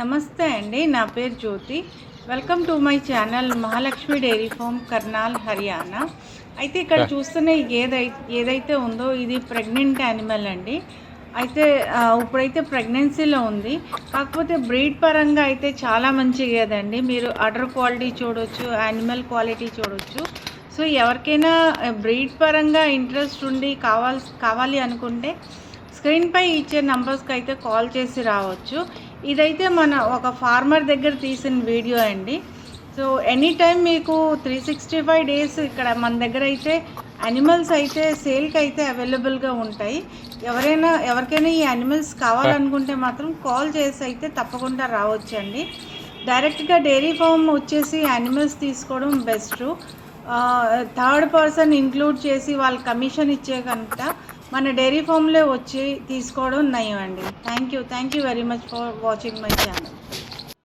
నమస్తే అండి. నా పేరు Jyothi. Welcome to my channel Mahalakshmi dairy farm Karnal, Haryana. అయితే ఇక్కడ చూస్తున్న ఈ గేదె ఏదైతే ఉందో ఇది ప్రెగ్నెంట్ యానిమల్ అండి. అయితే ఇప్పుడైతే ప్రెగ్నెన్సీలో ఉంది. కాకపోతే బ్రీడ్ పరంగా అయితే చాలా మంచి గేదె అండి. మీరు అడర్ క్వాలిటీ చూడొచ్చు, యానిమల్ క్వాలిటీ చూడొచ్చు. సో ఎవరికైనా బ్రీడ్ పరంగా ఇంట్రెస్ట్ ఉండి కావాలి అనుకుంటే స్క్రీన్పై ఇచ్చే నంబర్స్కి అయితే కాల్ చేసి రావచ్చు. ఇదైతే మన ఒక ఫార్మర్ దగ్గర తీసిన వీడియో అండి. సో ఎనీ టైం మీకు 365 డేస్ ఇక్కడ మన దగ్గర అయితే యానిమల్స్ అయితే సేల్కి అయితే అవైలబుల్గా ఉంటాయి. ఎవరికైనా ఈ యానిమల్స్ కావాలనుకుంటే మాత్రం కాల్ చేసి అయితే తప్పకుండా రావచ్చండి. డైరెక్ట్గా డైరీ ఫామ్ వచ్చేసి యానిమల్స్ తీసుకోవడం బెస్ట్. థర్డ్ పర్సన్ ఇంక్లూడ్ చేసి వాళ్ళు కమిషన్ ఇచ్చే కనుక మన డైరీ ఫామ్లో వచ్చి తీసుకోవడం నయం అండి. Thank you very much for watching my channel.